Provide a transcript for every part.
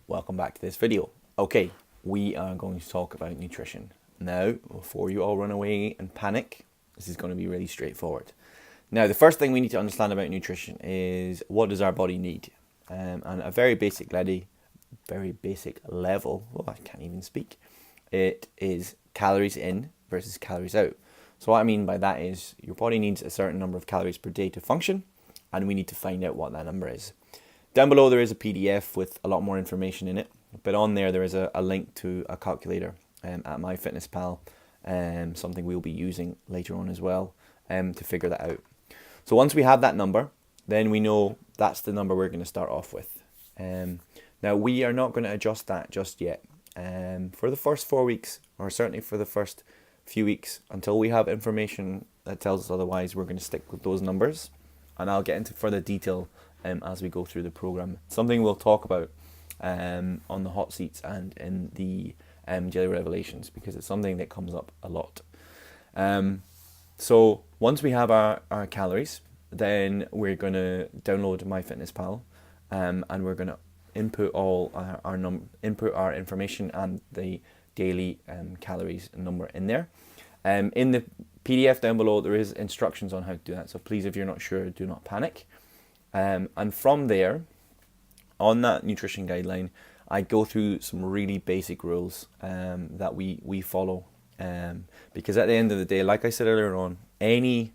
welcome back to this video. Okay, we are going to talk about nutrition. Now, before you all run away and panic, this is going to be really straightforward. Now, the first thing we need to understand about nutrition is what does our body need? And a very basic level, well, I can't even speak, it is calories in versus calories out. So what I mean by that is your body needs a certain number of calories per day to function, and we need to find out what that number is. Down below there is a PDF with a lot more information in it, but on there is a link to a calculator at MyFitnessPal, something we'll be using later on as well to figure that out. So once we have that number, then we know that's the number we're going to start off with. Now we are not going to adjust that just yet. For the first 4 weeks, or certainly for the first few weeks, until we have information that tells us otherwise, we're going to stick with those numbers. And I'll get into further detail as we go through the program. Something we'll talk about on the hot seats and in the daily revelations, because it's something that comes up a lot. So once we have our calories, then we're going to download MyFitnessPal, and we're going to input all input our information and the daily calories number in there. In the PDF down below, there is instructions on how to do that. So please, if you're not sure, do not panic. And from there, on that nutrition guideline, I go through some really basic rules that we follow. Because at the end of the day, like I said earlier on, any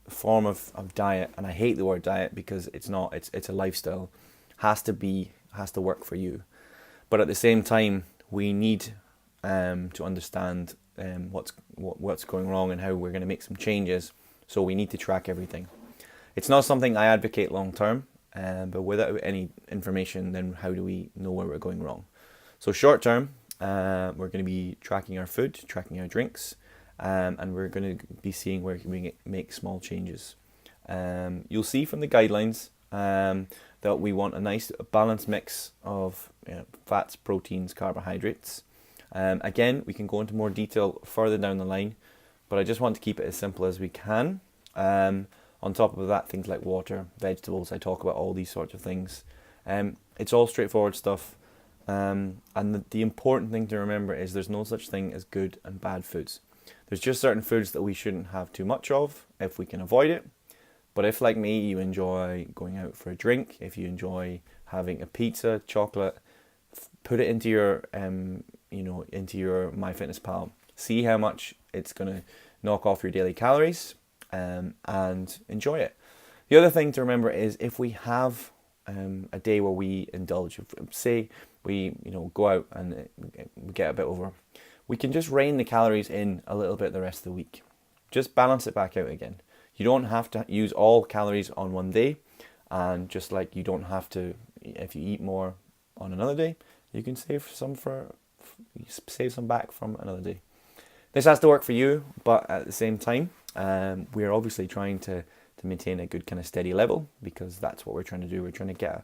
form of diet, and I hate the word diet because it's not, it's a lifestyle, has to work for you. But at the same time, we need to understand what's going wrong and how we're going to make some changes. So we need to track everything. It's not something I advocate long term, but without any information, then how do we know where we're going wrong? So short term, we're going to be tracking our food, tracking our drinks, and we're going to be seeing where we can make small changes. You'll see from the guidelines that we want a nice balanced mix of fats, proteins, carbohydrates. Again, we can go into more detail further down the line, but I just want to keep it as simple as we can. On top of that, things like water, vegetables, I talk about all these sorts of things. It's all straightforward stuff. And the important thing to remember is there's no such thing as good and bad foods. There's just certain foods that we shouldn't have too much of if we can avoid it. But if, like me, you enjoy going out for a drink, if you enjoy having a pizza, chocolate, put it into your into your MyFitnessPal. See how much it's going to knock off your daily calories, and enjoy it. The other thing to remember is if we have a day where we indulge, say we go out and we get a bit over, we can just rein the calories in a little bit the rest of the week. Just balance it back out again. You don't have to use all calories on one day, and just like you don't have to, if you eat more on another day, you can save some back from another day. This has to work for you, but at the same time, we're obviously trying to maintain a good kind of steady level, because that's what we're trying to do. We're trying to get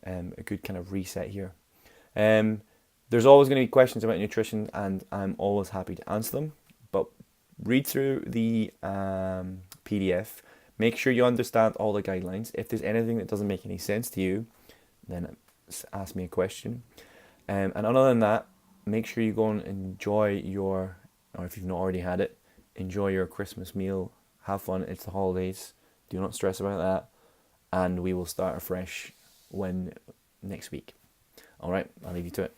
a good kind of reset here. There's always going to be questions about nutrition, and I'm always happy to answer them. But read through the PDF. Make sure you understand all the guidelines. If there's anything that doesn't make any sense to you, then ask me a question. And other than that, make sure you go and enjoy or if you've not already had it, enjoy your Christmas meal. Have fun. It's the holidays. Do not stress about that. And we will start afresh next week. All right, I'll leave you to it.